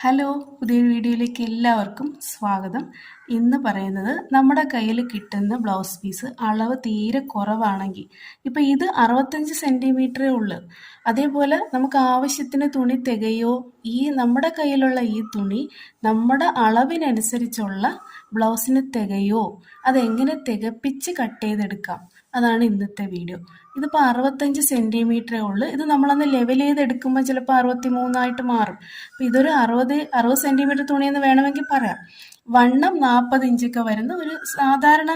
Hello, പുതിയൊരു വീഡിയോയിലേക്ക് എല്ലാവർക്കും സ്വാഗതം. ഇന്ന് പറയുന്നത് നമ്മുടെ കയ്യിൽ കിട്ടുന്ന ബ്ലൗസ് പീസ് അളവ് തീരെ കുറവാണെങ്കിൽ, ഇപ്പം ഇത് 65 സെൻറ്റിമീറ്ററേ ഉള്ളൂ. അതേപോലെ നമുക്ക് ആവശ്യത്തിന് തുണി തികയോ, നമ്മുടെ കയ്യിലുള്ള ഈ തുണി നമ്മുടെ അളവിനനുസരിച്ചുള്ള ബ്ലൗസിന് തികയോ, അതെങ്ങനെ തികപ്പിച്ച് കട്ട് ചെയ്തെടുക്കാം, അതാണ് ഇന്നത്തെ വീഡിയോ. ഇതിപ്പോൾ 65 സെൻറ്റിമീറ്ററേ ഉള്ളൂ. ഇത് നമ്മളൊന്ന് ലെവൽ ചെയ്തെടുക്കുമ്പോൾ ചിലപ്പോൾ 63 മാറും. അപ്പോൾ ഇതൊരു 60 സെൻറ്റിമീറ്റർ തുണിയെന്ന് വേണമെങ്കിൽ പറയാം. വണ്ണം 40 ഇഞ്ചൊക്കെ വരുന്ന ഒരു സാധാരണ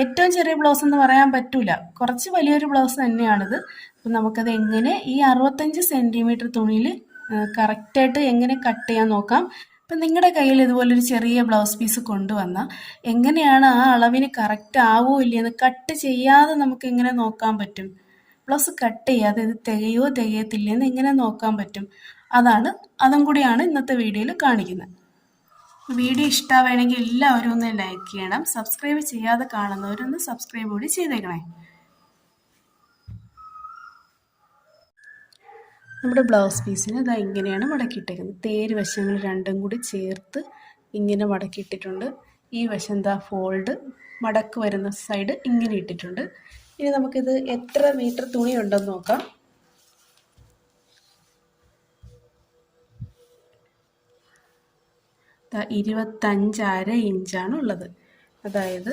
ഏറ്റവും ചെറിയ ബ്ലൗസ് എന്ന് പറയാൻ പറ്റൂല, കുറച്ച് വലിയൊരു ബ്ലൗസ് തന്നെയാണിത്. അപ്പം നമുക്കത് എങ്ങനെ ഈ 65 സെൻറ്റിമീറ്റർ തുണിയിൽ കറക്റ്റായിട്ട് എങ്ങനെ കട്ട് ചെയ്യാൻ നോക്കാം. അപ്പം നിങ്ങളുടെ കയ്യിൽ ഇതുപോലൊരു ചെറിയ ബ്ലൗസ് പീസ് കൊണ്ടുവന്നാൽ എങ്ങനെയാണ് ആ അളവിന് കറക്റ്റ് ആവോ ഇല്ലയെന്ന് കട്ട് ചെയ്യാതെ നമുക്ക് എങ്ങനെ നോക്കാൻ പറ്റും? ബ്ലൗസ് കട്ട് ചെയ്യാതെ ഇത് തികയോ തികയത്തില്ലെന്ന് എങ്ങനെ നോക്കാൻ പറ്റും? അതും കൂടിയാണ് ഇന്നത്തെ വീഡിയോയിൽ കാണിക്കുന്നത്. വീഡിയോ ഇഷ്ടമാവുകയാണെങ്കിൽ എല്ലാവരും ഒന്ന് ലൈക്ക് ചെയ്യണം. സബ്സ്ക്രൈബ് ചെയ്യാതെ കാണുന്നവരൊന്ന് സബ്സ്ക്രൈബ് കൂടി ചെയ്തേക്കണേ. നമ്മുടെ ബ്ലൗസ് പീസിന് ഇതാ ഇങ്ങനെയാണ് മടക്കിയിട്ടേക്കുന്നത്. തേര് വശങ്ങൾ രണ്ടും കൂടി ചേർത്ത് ഇങ്ങനെ മടക്കിയിട്ടിട്ടുണ്ട്. ഈ വശം എന്താ ഫോൾഡ് മടക്ക് വരുന്ന സൈഡ് ഇങ്ങനെ ഇട്ടിട്ടുണ്ട്. ഇനി നമുക്കിത് എത്ര മീറ്റർ തുണി ഉണ്ടെന്ന് നോക്കാം. ദാ 25.5 ഇഞ്ചാണ് ഉള്ളത്. അതായത്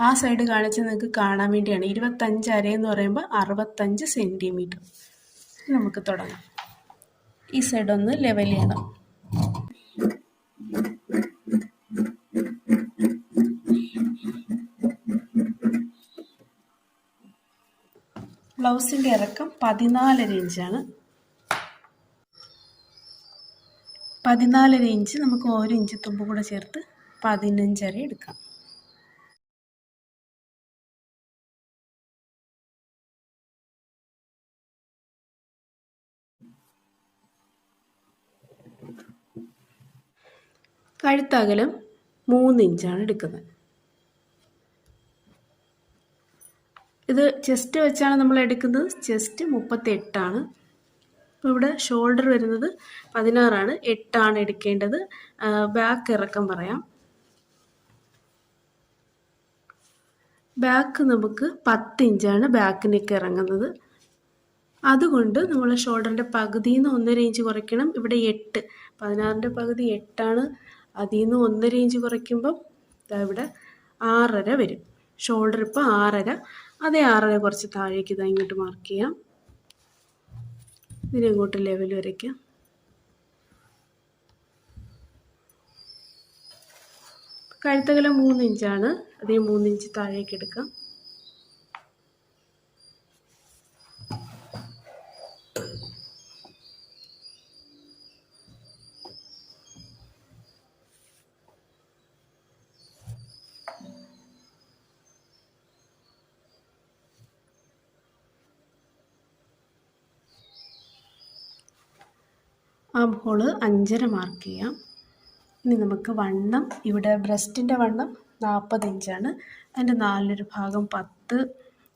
ആ സൈഡ് കാണിച്ച് നിങ്ങൾക്ക് കാണാൻ വേണ്ടിയാണ്. 25.5 എന്ന് പറയുമ്പോൾ 65 സെൻറ്റിമീറ്റർ. നമുക്ക് തുടങ്ങാം. ഈ സൈഡ് ഒന്ന് ലെവൽ ചെയ്യണം. ബ്ലൗസിൻ്റെ ഇറക്കം 14.5 ഇഞ്ചാണ്. 14.5 ഇഞ്ച് നമുക്ക് 1 ഇഞ്ച് തുമ്പ് കൂടെ ചേർത്ത് 15.5 എടുക്കാം. കഴുത്തകലം 3 ഇഞ്ചാണ് എടുക്കുന്നത്. ഇത് ചെസ്റ്റ് വെച്ചാണ് നമ്മൾ എടുക്കുന്നത്. ചെസ്റ്റ് 38 അപ്പോൾ ഇവിടെ ഷോൾഡർ വരുന്നത് 16 8 എടുക്കേണ്ടത്. ബാക്ക് ഇറക്കം പറയാം. ബാക്ക് നമുക്ക് 10 ഇഞ്ചാണ് ബാക്കിനൊക്കെ ഇറങ്ങുന്നത്. അതുകൊണ്ട് നമ്മൾ ഷോൾഡറിൻ്റെ പകുതിയിൽ നിന്ന് 1.5 ഇഞ്ച് കുറയ്ക്കണം. ഇവിടെ 8, 16ൻ്റെ പകുതി 8. അതിൽ നിന്ന് 1.5 ഇഞ്ച് കുറയ്ക്കുമ്പം ഇവിടെ 6.5 വരും. ഷോൾഡർ ഇപ്പോൾ 6.5. അതേ 6.5 കുറച്ച് താഴേക്ക് ഇതാ ഇങ്ങോട്ട് മാർക്ക് ചെയ്യാം. ഇതിനെ ഇങ്ങോട്ട് ലെവൽ വരയ്ക്കാം. കഴുത്തകലം 3 ഇഞ്ചാണ്. അതേ 3 ഇഞ്ച് താഴേക്ക് എടുക്കാം. ആം ഹോള് 5.5 മാർക്ക് ചെയ്യാം. ഇനി നമുക്ക് വണ്ണം, ഇവിടെ ബ്രസ്റ്റിൻ്റെ വണ്ണം 40 ഇഞ്ചാണ്. അതിൻ്റെ 4 ഭാഗം 10,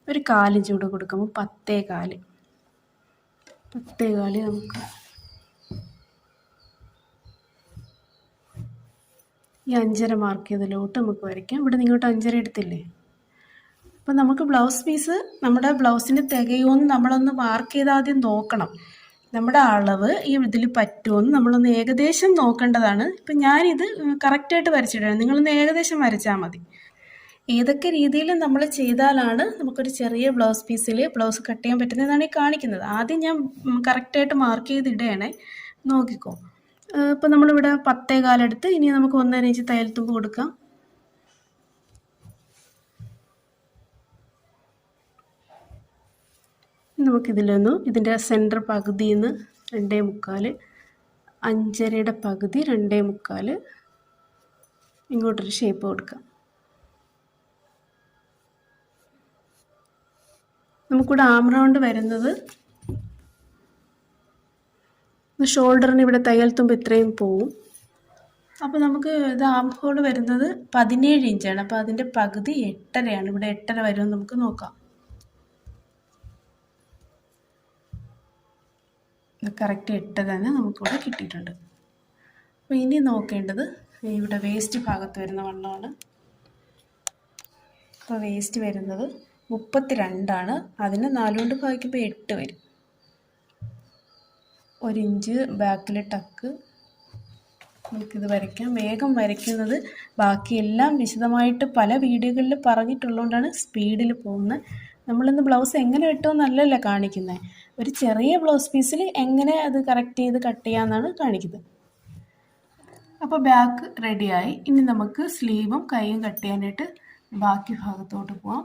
ഒരു 4 ഇഞ്ച് കൂടെ കൊടുക്കുമ്പോൾ 10.4. നമുക്ക് ഈ 5.5 മാർക്ക് ചെയ്തതിലോട്ട് നമുക്ക് വരയ്ക്കാം. ഇവിടെ നിങ്ങോട്ട് 5.5 എടുത്തില്ലേ? അപ്പം നമുക്ക് ബ്ലൗസ് പീസ് നമ്മുടെ ബ്ലൗസിന് തികയുമെന്ന് നമ്മളൊന്ന് മാർക്ക് ചെയ്ത് ആദ്യം നോക്കണം. നമ്മുടെ അളവ് ഈ ഇതിൽ പറ്റുമെന്ന് നമ്മളൊന്ന് ഏകദേശം നോക്കേണ്ടതാണ്. ഇപ്പം ഞാനിത് കറക്റ്റായിട്ട് വരച്ചിടാണ്. നിങ്ങളൊന്ന് ഏകദേശം വരച്ചാൽ മതി. ഏതൊക്കെ രീതിയിൽ നമ്മൾ ചെയ്താലാണ് നമുക്കൊരു ചെറിയ ബ്ലൗസ് പീസിൽ ബ്ലൗസ് കട്ട് ചെയ്യാൻ പറ്റുന്നതെന്നാണ് ഈ കാണിക്കുന്നത്. ആദ്യം ഞാൻ കറക്റ്റായിട്ട് മാർക്ക് ചെയ്തിടണേ, നോക്കിക്കോ. ഇപ്പം നമ്മളിവിടെ 10.4 എടുത്ത് ഇനി നമുക്ക് 1.5 ഇഞ്ച് തയ്യൽ തുമ്പ് കൊടുക്കാം. നമുക്കിതിലൊന്ന് ഇതിൻ്റെ സെൻറ്റർ പകുതിയിൽ നിന്ന് 2.25, 5.5യുടെ പകുതി 2.25 ഇങ്ങോട്ടൊരു ഷേപ്പ് കൊടുക്കാം. നമുക്കിവിടെ ആം റൗണ്ട് വരുന്നത് ഷോൾഡറിന് ഇവിടെ തയ്യൽ തുമ്പ് ഇത്രയും പോവും. അപ്പോൾ നമുക്ക് ഇത് ആം ഹോൾ വരുന്നത് 17 ഇഞ്ചാണ്. അപ്പോൾ അതിൻ്റെ പകുതി 8.5. ഇവിടെ 8.5 വരുമെന്ന് നമുക്ക് നോക്കാം. കറക്റ്റ് 8 തന്നെ നമുക്കിവിടെ കിട്ടിയിട്ടുണ്ട്. അപ്പോൾ ഇനി നോക്കേണ്ടത് ഇവിടെ വേസ്റ്റ് ഭാഗത്ത് വരുന്ന വണ്ണമാണ്. അപ്പോൾ വേസ്റ്റ് വരുന്നത് 32 അതിന് 4 കൊണ്ട് ഭാഗിക്കുമ്പോൾ 8 വരും. 1 ഇഞ്ച് ബാക്കിലെ ടക്ക് നമുക്കിത് വരയ്ക്കാം. വേഗം വരയ്ക്കുന്നത് ബാക്കിയെല്ലാം വിശദമായിട്ട് പല വീഡിയോകളിൽ പറഞ്ഞിട്ടുള്ളതുകൊണ്ടാണ് സ്പീഡിൽ പോകുന്നത്. നമ്മളിന്ന് ബ്ലൗസ് എങ്ങനെ വെട്ടുമെന്നല്ലല്ലോ കാണിക്കുന്നത്, ഒരു ചെറിയ ബ്ലൗസ് പീസിൽ എങ്ങനെ അത് കറക്റ്റ് ചെയ്ത് കട്ട് ചെയ്യാമെന്നാണ് കാണിക്കുന്നത്. അപ്പോൾ ബാക്ക് റെഡിയായി. ഇനി നമുക്ക് സ്ലീവും കൈയും കട്ട് ചെയ്യാനായിട്ട് ബാക്കി ഭാഗത്തോട്ട് പോവാം.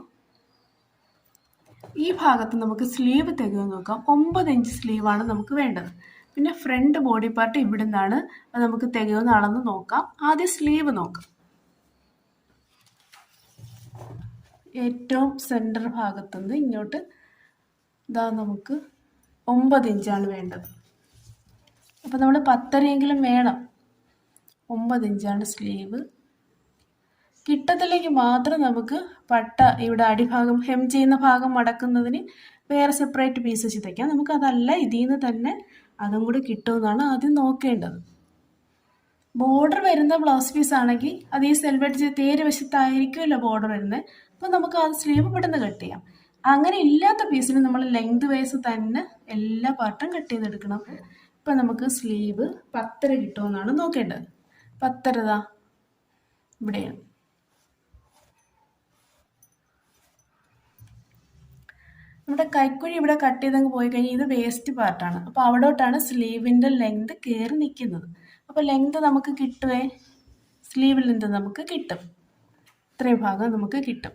ഈ ഭാഗത്ത് നമുക്ക് സ്ലീവ് തികയെന്ന് നോക്കാം. 9 ഇഞ്ച് സ്ലീവാണ് നമുക്ക് വേണ്ടത്. പിന്നെ ഫ്രണ്ട് ബോഡി പാർട്ട് ഇവിടെ നിന്നാണ്, അത് നമുക്ക് തികയുന്നതാണെന്ന് നോക്കാം. ആദ്യം സ്ലീവ് നോക്കാം. ഏറ്റവും സെൻറ്റർ ഭാഗത്തുനിന്ന് ഇങ്ങോട്ട് ഇതാ നമുക്ക് 9 ഇഞ്ചാണ് വേണ്ടത്. അപ്പോൾ നമ്മൾ 10.5 വേണം. 9 ഇഞ്ചാണ് സ്ലീവ്. കിട്ടത്തിലേക്ക് മാത്രം നമുക്ക് പട്ട ഇവിടെ അടിഭാഗം ഹെം ചെയ്യുന്ന ഭാഗം മടക്കുന്നതിന് വേറെ സെപ്പറേറ്റ് പീസ് ചിതയ്ക്കാം. നമുക്ക് അതല്ല, ഇതിൽ നിന്ന് തന്നെ അതും കൂടി കിട്ടുമെന്നാണ് ആദ്യം നോക്കേണ്ടത്. ബോർഡർ വരുന്ന ബ്ലൗസ് പീസ് ആണെങ്കിൽ അത് ഈ സെൽവെറ്റ് തേര് വശത്തായിരിക്കുമല്ലോ ബോർഡർ വരുന്നത്. അപ്പോൾ നമുക്ക് അത് സ്ലീവ് പെട്ടെന്ന് കട്ട് ചെയ്യാം. അങ്ങനെ ഇല്ലാത്ത പീസിന് നമ്മൾ ലെങ്ത് വൈസ് തന്നെ എല്ലാ പാർട്ടും കട്ട് ചെയ്തെടുക്കണം. ഇപ്പം നമുക്ക് സ്ലീവ് 10.5 കിട്ടുമെന്നാണ് നോക്കേണ്ടത്. 10.5 ഇവിടെയാണ്. നമ്മുടെ കൈക്കുഴി ഇവിടെ കട്ട് ചെയ്തങ്ങ് പോയി കഴിഞ്ഞാൽ ഇത് വേസ്റ്റ് പാർട്ടാണ്. അപ്പോൾ അവിടോട്ടാണ് സ്ലീവിൻ്റെ ലെങ്ത് കയറി നിൽക്കുന്നത്. അപ്പോൾ ലെങ്ത് നമുക്ക് കിട്ടുമേ, സ്ലീവ് ലെങ്ത് നമുക്ക് കിട്ടും. ഇത്രയും ഭാഗം നമുക്ക് കിട്ടും.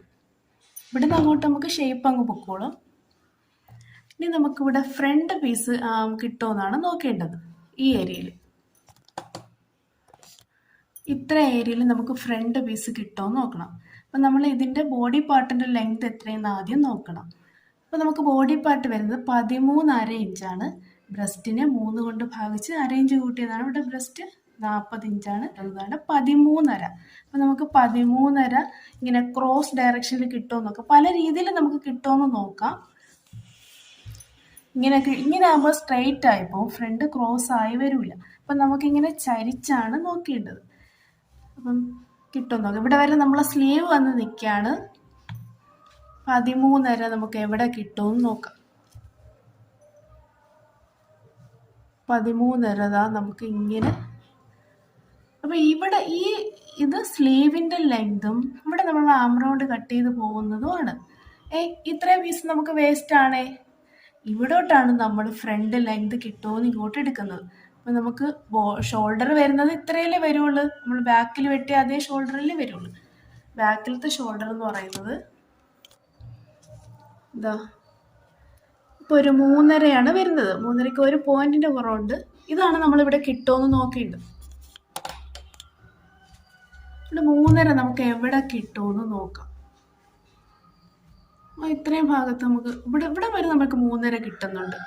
ഇവിടുന്ന് അങ്ങോട്ട് നമുക്ക് ഷേപ്പ് അങ്ങ് പൊക്കോളും. ഇനി നമുക്കിവിടെ ഫ്രണ്ട് പീസ് കിട്ടുമെന്നാണ് നോക്കേണ്ടത്. ഈ ഏരിയയിൽ, ഇത്ര ഏരിയയിൽ നമുക്ക് ഫ്രണ്ട് പീസ് കിട്ടുമെന്ന് നോക്കണം. അപ്പം നമ്മൾ ഇതിൻ്റെ ബോഡി പാർട്ടിൻ്റെ ലെങ്ത് എത്രയെന്ന് ആദ്യം നോക്കണം. അപ്പോൾ നമുക്ക് ബോഡി പാർട്ട് വരുന്നത് 13.5 ഇഞ്ചാണ്. ബ്രസ്റ്റിനെ 3 കൊണ്ട് ഭാഗിച്ച് 1/2 ഇഞ്ച് കൂട്ടിയതാണ്. ഇവിടെ ബ്രസ്റ്റ് 40 ഇഞ്ചാണ്. അതാണ് 13.5. അപ്പോൾ നമുക്ക് 13.5 ഇങ്ങനെ ക്രോസ് ഡയറക്ഷനിൽ കിട്ടുമെന്ന് നോക്കാം. പല രീതിയിൽ നമുക്ക് കിട്ടുമെന്ന് നോക്കാം. ഇങ്ങനെ ആകുമ്പോൾ സ്ട്രെയിറ്റ് ആയിപ്പോൾ ഫ്രണ്ട് ക്രോസ് ആയി വരില്ല. അപ്പം നമുക്കിങ്ങനെ ചരിച്ചാണ് നോക്കേണ്ടത്. അപ്പം കിട്ടുമെന്ന് നോക്കാം. ഇവിടെ വരെ നമ്മളെ സ്ലീവ് വന്ന് നിൽക്കുകയാണ്. 13.5 നമുക്ക് എവിടെ കിട്ടുമെന്ന് നോക്കാം. 13.5 നമുക്ക് ഇങ്ങനെ. അപ്പോൾ ഇവിടെ ഇത് സ്ലീവിൻ്റെ ലെങ്തും ഇവിടെ നമ്മൾ ആം റൗണ്ട് കട്ട് ചെയ്ത് പോകുന്നതുമാണ്. ഇത്രയും പീസ് നമുക്ക് വേസ്റ്റ് ആണേ. ഇവിടോട്ടാണ് നമ്മൾ ഫ്രണ്ട് ലെങ്ത് കിട്ടുമെന്ന് ഇങ്ങോട്ട് എടുക്കുന്നത്. അപ്പോൾ നമുക്ക് ഷോൾഡർ വരുന്നത് ഇത്രയല്ലേ വരുള്ളൂ. നമ്മൾ ബാക്കിൽ വെട്ടിയ അതേ ഷോൾഡറിലേ വരുള്ളൂ. ബാക്കിലത്തെ ഷോൾഡർ എന്ന് പറയുന്നത് ഇതാ ഇപ്പോൾ ഒരു 3.5 വരുന്നത്. 3.5ക്ക് ഒരു പോയിന്റിൻ്റെ കുറവുണ്ട്. ഇതാണ് നമ്മളിവിടെ കിട്ടുമെന്ന് നോക്കേണ്ടത്. ഇവിടെ 3.5 നമുക്ക് എവിടെ കിട്ടുമെന്ന് നോക്കാം. ഇത്രയും ഭാഗത്ത് നമുക്ക് ഇവിടെ വരെ നമുക്ക് 3.5 കിട്ടുന്നുണ്ട്.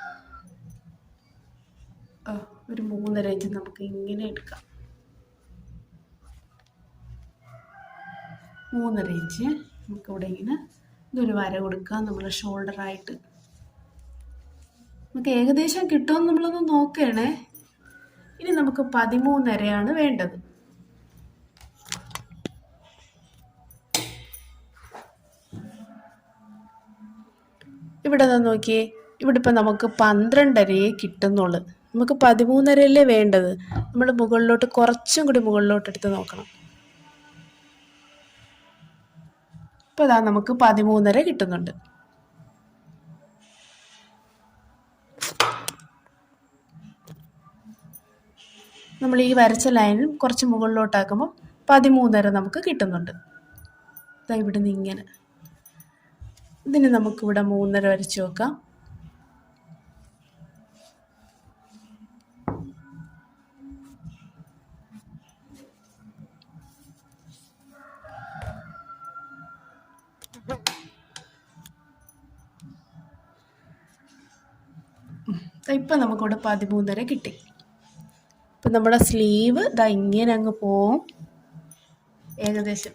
ഒരു 3.5 ഇഞ്ച് നമുക്ക് ഇങ്ങനെ എടുക്കാം. 3.5 ഇഞ്ച് നമുക്കിവിടെ ഇങ്ങനെ ഇതൊരു വര കൊടുക്കാം. നമ്മൾ ഷോൾഡറായിട്ട് നമുക്ക് ഏകദേശം കിട്ടുമെന്ന് നമ്മളൊന്ന് നോക്കണേ. ഇനി നമുക്ക് 13.5 വേണ്ടത്. ഇവിടെ നോക്കിയേ, ഇവിടെ ഇപ്പം നമുക്ക് 12.5 കിട്ടുന്നുള്ളൂ. നമുക്ക് 13.5 വേണ്ടത്. നമ്മൾ മുകളിലോട്ട് കുറച്ചും കൂടി മുകളിലോട്ട് എടുത്ത് നോക്കണം. ഇപ്പോൾ ഇതാ നമുക്ക് 13.5 കിട്ടുന്നുണ്ട്. നമ്മൾ ഈ വരച്ച ലൈനിൽ കുറച്ച് മുകളിലോട്ടാക്കുമ്പോൾ 13.5 നമുക്ക് കിട്ടുന്നുണ്ട്. ഇതാ ഇവിടുന്ന് ഇങ്ങനെ. ഇതിന് നമുക്കിവിടെ 3.5 വരച്ച് നോക്കാം. ഇപ്പം നമുക്കിവിടെ 13.5 കിട്ടി. ഇപ്പം നമ്മുടെ സ്ലീവ് ഇതാ ഇങ്ങനെ അങ്ങ് പോവും. ഏകദേശം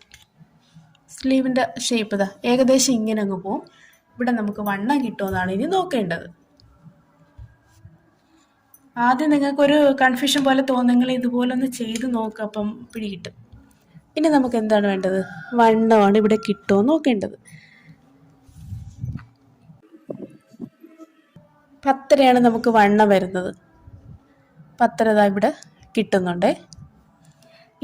സ്ലീവിൻ്റെ ഷേപ്പ് ഇതാ ഏകദേശം ഇങ്ങനെ അങ്ങ് പോവും. ഇവിടെ നമുക്ക് വണ്ണം കിട്ടുമെന്നാണ് ഇനി നോക്കേണ്ടത്. ആദ്യം നിങ്ങൾക്കൊരു കൺഫ്യൂഷൻ പോലെ തോന്നുമെങ്കിൽ ഇതുപോലെ ഒന്ന് ചെയ്ത് നോക്കുക, അപ്പം പിടികിട്ടും. ഇനി നമുക്ക് എന്താണ് വേണ്ടത്? വണ്ണമാണ് ഇവിടെ കിട്ടുമോ നോക്കേണ്ടത്. 10.5 നമുക്ക് വണ്ണം വരുന്നത്. 10.5 ഇവിടെ കിട്ടുന്നുണ്ട്.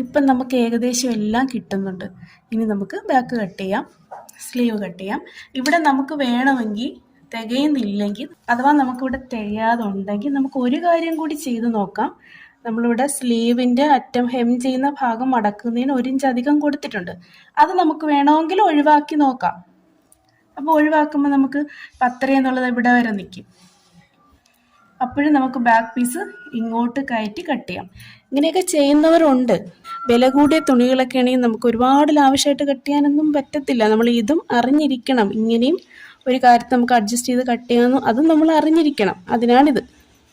ഇപ്പം നമുക്ക് ഏകദേശം എല്ലാം കിട്ടുന്നുണ്ട്. ഇനി നമുക്ക് ബാക്ക് കട്ട് ചെയ്യാം, സ്ലീവ് കട്ട് ചെയ്യാം. ഇവിടെ നമുക്ക് വേണമെങ്കിൽ തികയുന്നില്ലെങ്കിൽ, അഥവാ നമുക്കിവിടെ തികയാതെ ഉണ്ടെങ്കിൽ നമുക്ക് ഒരു കാര്യം കൂടി ചെയ്ത് നോക്കാം. നമ്മളിവിടെ സ്ലീവിൻ്റെ അറ്റം ഹെം ചെയ്യുന്ന ഭാഗം മടക്കുന്നതിന് 1 ഇഞ്ച് അധികം കൊടുത്തിട്ടുണ്ട്. അത് നമുക്ക് വേണമെങ്കിൽ ഒഴിവാക്കി നോക്കാം. അപ്പോൾ ഒഴിവാക്കുമ്പോൾ നമുക്ക് 10.5 എന്നുള്ളത് ഇവിടെ വരെ നിൽക്കും. അപ്പോഴും നമുക്ക് ബാക്ക് പീസ് ഇങ്ങോട്ട് കയറ്റി കട്ട് ചെയ്യാം. ഇങ്ങനെയൊക്കെ ചെയ്യുന്നവരുണ്ട്. വില കൂടിയ തുണികളൊക്കെ ആണെങ്കിൽ നമുക്ക് ഒരുപാട് ലാവശ്യമായിട്ട് കട്ട് ചെയ്യാനൊന്നും പറ്റത്തില്ല. നമ്മൾ ഇതും അറിഞ്ഞിരിക്കണം. ഇങ്ങനെയും ഒരു കാര്യത്തിൽ നമുക്ക് അഡ്ജസ്റ്റ് ചെയ്ത് കട്ട് ചെയ്യാമെന്നും അതും നമ്മൾ അറിഞ്ഞിരിക്കണം. അതിനാണിത്.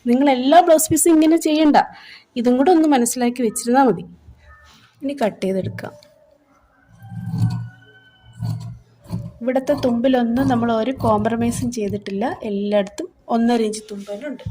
നിങ്ങൾ എല്ലാ ബ്ലൗസ് പീസും ഇങ്ങനെ ചെയ്യണ്ട, ഇതും കൂടെ ഒന്ന് മനസ്സിലാക്കി വെച്ചിരുന്നാൽ മതി. ഇനി കട്ട് ചെയ്തെടുക്കാം. ഇവിടുത്തെ തുമ്പിലൊന്നും നമ്മൾ ഒരു കോംപ്രമൈസും ചെയ്തിട്ടില്ല. എല്ലായിടത്തും 1.5 ഇഞ്ച് തുമ്പലുണ്ട്.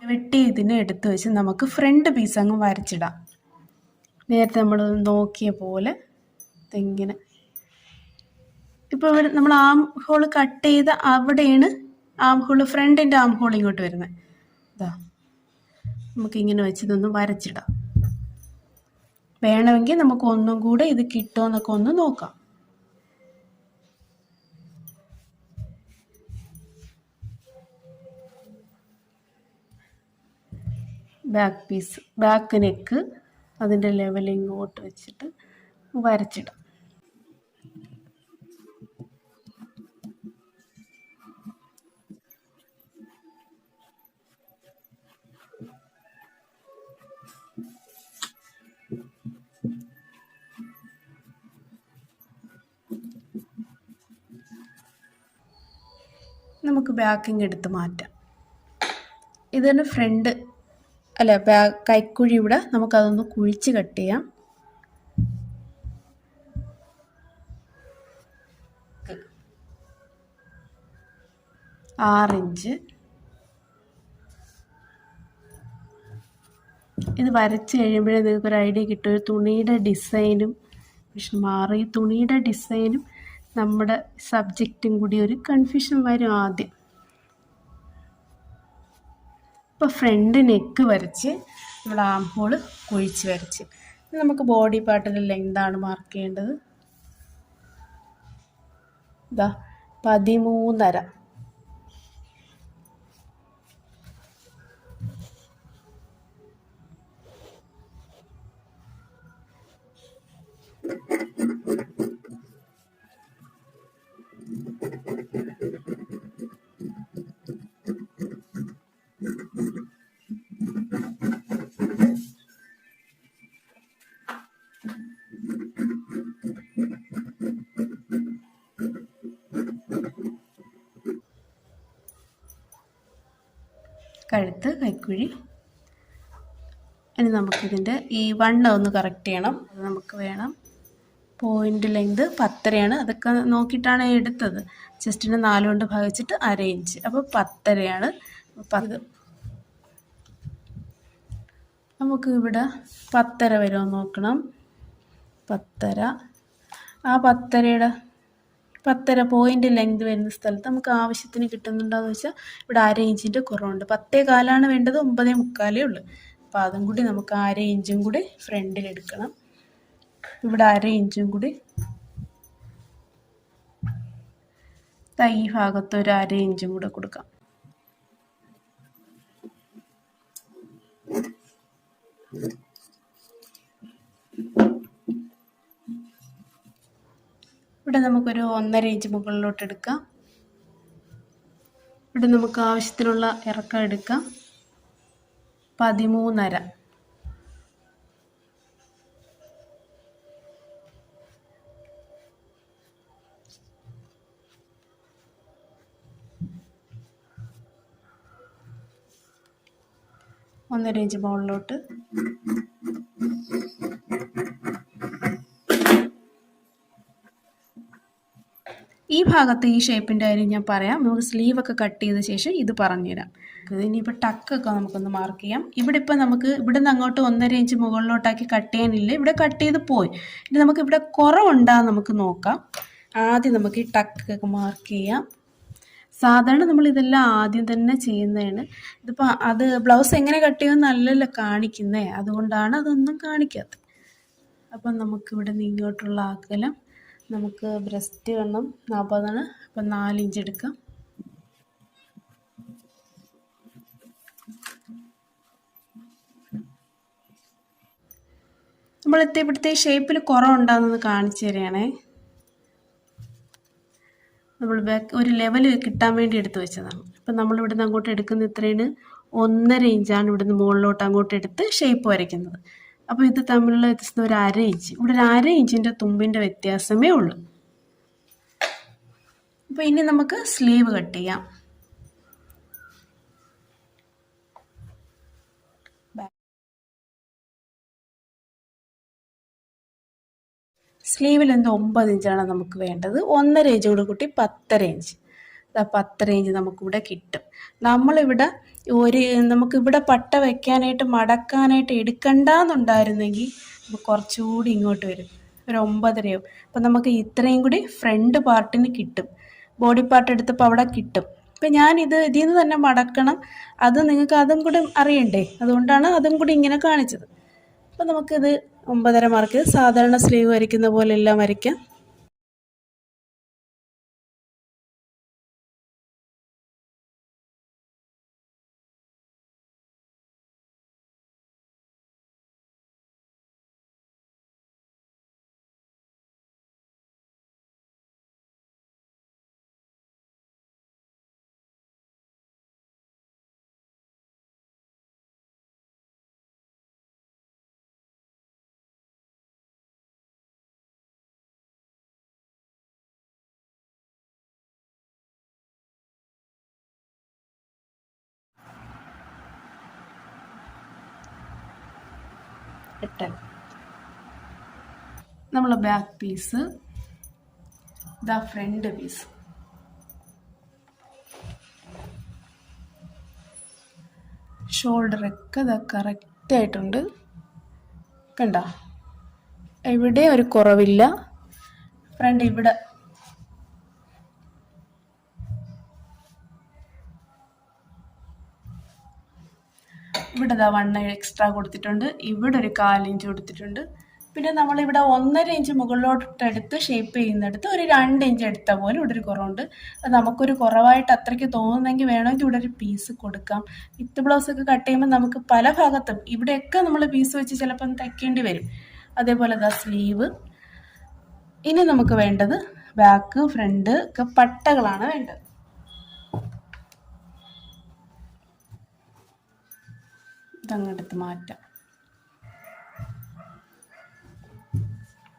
വെട്ടി ഇതിനെ എടുത്ത് വെച്ച് നമുക്ക് ഫ്രണ്ട് പീസ് അങ്ങ് വരച്ചിടാം. നേരത്തെ നമ്മൾ നോക്കിയ പോലെ ഇങ്ങനെ. ഇപ്പോൾ ഇവിടെ നമ്മൾ ആം ഹോൾ കട്ട് ചെയ്ത അവിടെയാണ് ആം ഹോൾ, ഫ്രണ്ടിൻ്റെ ആം ഹോൾ ഇങ്ങോട്ട് വരുന്നത്. ഇതാ നമുക്കിങ്ങനെ വെച്ച് ഇതൊന്ന് വരച്ചിടാം. വേണമെങ്കിൽ നമുക്ക് ഒന്നും കൂടെ ഇത് കിട്ടുമോ എന്നൊക്കെ ഒന്ന് നോക്കാം. ബാക്ക് പീസ്, ബാക്ക് നെക്ക് അതിൻ്റെ ലെവൽ ഇങ്ങോട്ട് വെച്ചിട്ട് വരച്ചിടാം. നമുക്ക് ബാക്കിങ് എടുത്ത് മാറ്റാം. ഇതിന് ഫ്രണ്ട് അല്ല കൈക്കുഴി ഇവിടെ നമുക്കതൊന്ന് കുഴിച്ച് കട്ട് ചെയ്യാം. ഇഞ്ച് ഇത് വരച്ച് കഴിയുമ്പോഴേ നിങ്ങൾക്കൊരു ഐഡിയ കിട്ടും. ഒരു തുണിയുടെ ഡിസൈനും മാറി തുണിയുടെ ഡിസൈനും നമ്മുടെ സബ്ജക്റ്റും കൂടി ഒരു കൺഫ്യൂഷൻ വരും ആദ്യം. ഇപ്പോൾ ഫ്രണ്ട് നെക്ക് വരച്ച് നമ്മൾ ആം ഹോൾ കുഴിച്ച് വരച്ച് നമുക്ക് ബോഡി പാർട്ടിൻ്റെ ലെങ്താണ് മാർക്ക് ചെയ്യേണ്ടത്. ഇതാ 13.5. കഴുത്ത്, കൈക്കുഴി. ഇനി നമുക്കിതിൻ്റെ ഈ വണ്ണം ഒന്ന് കറക്റ്റ് ചെയ്യണം. അത് നമുക്ക് വേണം. പോയിൻ്റ് ലെങ്ത് 10.5 അതൊക്കെ നോക്കിയിട്ടാണ് എടുത്തത്. ചെസ്റ്റിന് 4 കൊണ്ട് ഭാഗിച്ചിട്ട് 1/2 ഇഞ്ച്, അപ്പോൾ 10.5. നമുക്ക് ഇവിടെ 10.5 വരുമോ നോക്കണം. 10.5. ആ 10.5 പോയിൻ്റ് ലെങ്ത് വരുന്ന സ്ഥലത്ത് നമുക്ക് ആവശ്യത്തിന് കിട്ടുന്നുണ്ടോയെന്ന് വെച്ചാൽ ഇവിടെ 1/2 ഇഞ്ചിൻ്റെ കുറവുണ്ട്. 10.25 വേണ്ടത്, 9.25 ഉള്ളൂ. അപ്പോൾ അതും കൂടി നമുക്ക് 1/2 ഇഞ്ചും കൂടി ഫ്രണ്ടിലെടുക്കണം. ഇവിടെ 1/2 ഇഞ്ചും കൂടി ഈ ഭാഗത്ത് ഒരു 1/2 ഇഞ്ചും കൂടെ കൊടുക്കാം. ഇവിടെ നമുക്കൊരു 1.5 ഇഞ്ച് മുകളിലോട്ട് എടുക്കാം. ഇവിടെ നമുക്ക് ആവശ്യത്തിനുള്ള ഇറക്കം എടുക്കാം. 13.5. 1.5 ഇഞ്ച് മുകളിലോട്ട്. ഈ ഭാഗത്ത് ഈ ഷേപ്പിൻ്റെ കാര്യം ഞാൻ പറയാം. നമുക്ക് സ്ലീവൊക്കെ കട്ട് ചെയ്ത ശേഷം ഇത് പറഞ്ഞുതരാം. ഇനിയിപ്പോൾ ടക്കൊക്കെ നമുക്കൊന്ന് മാർക്ക് ചെയ്യാം. ഇവിടെ ഇപ്പോൾ നമുക്ക് ഇവിടെ നിന്ന് അങ്ങോട്ട് 1.5 ഇഞ്ച് മുകളിലോട്ടാക്കി കട്ട് ചെയ്യാനില്ല, ഇവിടെ കട്ട് ചെയ്ത് പോയി. ഇനി നമുക്ക് ഇവിടെ കുറവുണ്ടാകും നമുക്ക് നോക്കാം. ആദ്യം നമുക്ക് ഈ ടക്കൊക്കെ മാർക്ക് ചെയ്യാം. സാധാരണ നമ്മൾ ഇതെല്ലാം ആദ്യം തന്നെ ചെയ്യുന്നതാണ്. ഇതിപ്പോൾ അത് ബ്ലൗസ് എങ്ങനെ കട്ട് ചെയ്യുമെന്ന് അല്ലല്ലോ കാണിക്കുന്നേ, അതുകൊണ്ടാണ് അതൊന്നും കാണിക്കാത്തത്. അപ്പം നമുക്കിവിടെ നിന്ന് ഇങ്ങോട്ടുള്ള അകലം, നമുക്ക് ബ്രസ്റ്റ് വണ്ണം 40 അപ്പം 4 ഇഞ്ച് എടുക്കാം. നമ്മൾ ഇവിടുത്തെ ഷേപ്പിൽ കുറവുണ്ടാകുന്നത് കാണിച്ചു തരികയാണേ. നമ്മൾ ബാക്ക് ഒരു ലെവൽ കിട്ടാൻ വേണ്ടി എടുത്ത് വെച്ചതാണ്. അപ്പം നമ്മളിവിടെ നിന്ന് അങ്ങോട്ട് എടുക്കുന്ന ഇത്രയാണ് 1.5 ഇഞ്ചാണ് ഇവിടുന്ന് മുകളിലോട്ട് അങ്ങോട്ട് എടുത്ത് ഷേപ്പ് വരയ്ക്കുന്നത്. അപ്പോൾ ഇത് തമ്മിലുള്ള വ്യത്യാസം ഒരു 1/2 ഇഞ്ച്, ഇവിടെ ഒരു 1/2 ഇഞ്ചിൻ്റെ തുമ്പിൻ്റെ വ്യത്യാസമേ ഉള്ളൂ. അപ്പോൾ ഇനി നമുക്ക് സ്ലീവ് കട്ട് ചെയ്യാം. സ്ലീവിൽ 9 ഇഞ്ചാണ് നമുക്ക് വേണ്ടത്. 1.5 ഇഞ്ച് കൂടെ കൂട്ടി 10.5 ഇഞ്ച്. 10.5 ഇഞ്ച് നമുക്കിവിടെ കിട്ടും. നമ്മളിവിടെ നമുക്കിവിടെ പട്ട വയ്ക്കാനായിട്ട് മടക്കാനായിട്ട് എടുക്കണ്ടെന്നുണ്ടായിരുന്നെങ്കിൽ കുറച്ചുകൂടി ഇങ്ങോട്ട് വരും, ഒരു 9.5 ആവും. അപ്പം നമുക്ക് ഇത്രയും കൂടി ഫ്രണ്ട് പാർട്ടിന് കിട്ടും. ബോഡി പാർട്ട് എടുത്തപ്പോൾ അവിടെ കിട്ടും. ഇപ്പം ഇതിൽ നിന്ന് തന്നെ മടക്കണം, അത് നിങ്ങൾക്ക് അതും കൂടി അറിയണ്ടേ, അതുകൊണ്ടാണ് അതും കൂടി ഇങ്ങനെ കാണിച്ചത്. അപ്പം നമുക്കിത് 9.5 മാർക്ക് സാധാരണ സ്ലീവ് വരയ്ക്കുന്ന പോലെ എല്ലാം വരയ്ക്കാം. നമ്മൾ ബാക്ക് പീസ്, ഇതാ ഫ്രണ്ട് പീസ്. ഷോൾഡറൊക്കെ ഇതാ കറക്റ്റായിട്ടുണ്ട്, കണ്ട, ഇവിടെ ഒരു കുറവില്ല. ഫ്രണ്ട് ഇവിടെ ഇതാ 1 എക്സ്ട്രാ കൊടുത്തിട്ടുണ്ട്, ഇവിടെ ഒരു 1/4 ഇഞ്ച് കൊടുത്തിട്ടുണ്ട്. പിന്നെ നമ്മളിവിടെ 1.5 ഇഞ്ച് മുകളിലോട്ടെടുത്ത് ഷേപ്പ് ചെയ്യുന്നിടത്ത് ഒരു 2 ഇഞ്ച് എടുത്ത പോലെ ഇവിടെ ഒരു കുറവുണ്ട്. അത് നമുക്കൊരു കുറവായിട്ട് അത്രയ്ക്ക് തോന്നുന്നെങ്കിൽ വേണമെങ്കിൽ ഇവിടെ ഒരു പീസ് കൊടുക്കാം. വിത്ത് ബ്ലൗസൊക്കെ കട്ട് ചെയ്യുമ്പോൾ നമുക്ക് പല ഭാഗത്തും ഇവിടെയൊക്കെ നമ്മൾ പീസ് വെച്ച് ചിലപ്പം തയ്ക്കേണ്ടി വരും. അതേപോലെ ഇതാ സ്ലീവ്. ഇനി നമുക്ക് വേണ്ടത് ബാക്ക് ഫ്രണ്ട് ഒക്കെ പട്ടകളാണ് വേണ്ടത്. ഇതങ്ങെടുത്ത് മാറ്റാം.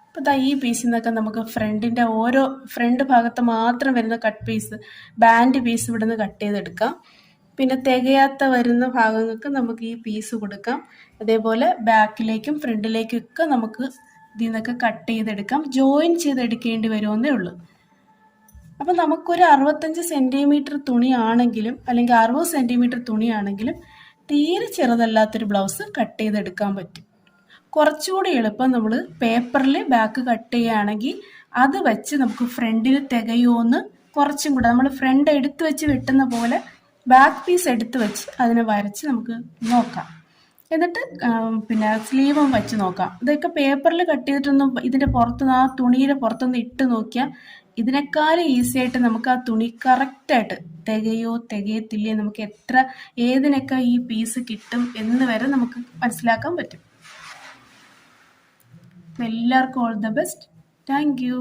അപ്പോൾ ഈ പീസിൽ നിന്നൊക്കെ നമുക്ക് ഫ്രണ്ടിൻ്റെ ഓരോ ഫ്രണ്ട് ഭാഗത്ത് മാത്രം വരുന്ന കട്ട് പീസ്, ബാൻഡ് പീസ് ഇവിടെ നിന്ന് കട്ട് ചെയ്തെടുക്കാം. പിന്നെ തികയാത്ത വരുന്ന ഭാഗങ്ങൾക്ക് നമുക്ക് ഈ പീസ് കൊടുക്കാം. അതേപോലെ ബാക്കിലേക്കും ഫ്രണ്ടിലേക്കും ഒക്കെ നമുക്ക് ഇതിൽ നിന്നൊക്കെ കട്ട് ചെയ്തെടുക്കാം. ജോയിൻ ചെയ്തെടുക്കേണ്ടി വരുമെന്നേ ഉള്ളൂ. അപ്പം നമുക്കൊരു 65 സെൻറ്റിമീറ്റർ തുണിയാണെങ്കിലും അല്ലെങ്കിൽ 60 സെൻറ്റിമീറ്റർ തുണിയാണെങ്കിലും തീരെ ചെറുതല്ലാത്തൊരു ബ്ലൗസ് കട്ട് ചെയ്തെടുക്കാൻ പറ്റും. കുറച്ചുകൂടി എളുപ്പം നമ്മൾ പേപ്പറിൽ ബാക്ക് കട്ട് ചെയ്യുകയാണെങ്കിൽ അത് വെച്ച് നമുക്ക് ഫ്രണ്ടിന് തികയുമെന്ന് കുറച്ചും കൂടെ നമ്മൾ ഫ്രണ്ട് എടുത്ത് വെച്ച് വെട്ടുന്ന പോലെ ബാക്ക് പീസ് എടുത്ത് വെച്ച് അതിനെ വരച്ച് നമുക്ക് നോക്കാം. എന്നിട്ട് പിന്നെ സ്ലീവും വെച്ച് നോക്കാം. ഇതൊക്കെ പേപ്പറിൽ കട്ട് ചെയ്തിട്ടൊന്നും ഇതിൻ്റെ പുറത്തുനിന്ന് ആ തുണിയുടെ പുറത്തുനിന്ന് ഇട്ട് നോക്കിയാൽ ഇതിനേക്കാളും ഈസി ആയിട്ട് നമുക്ക് ആ തുണി കറക്റ്റായിട്ട് തികയത്തില്ലേ, നമുക്ക് ഏതിനൊക്കെ ഈ പീസ് കിട്ടും എന്ന് വരെ നമുക്ക് മനസ്സിലാക്കാൻ പറ്റും. എല്ലാവർക്കും all the best. Thank you.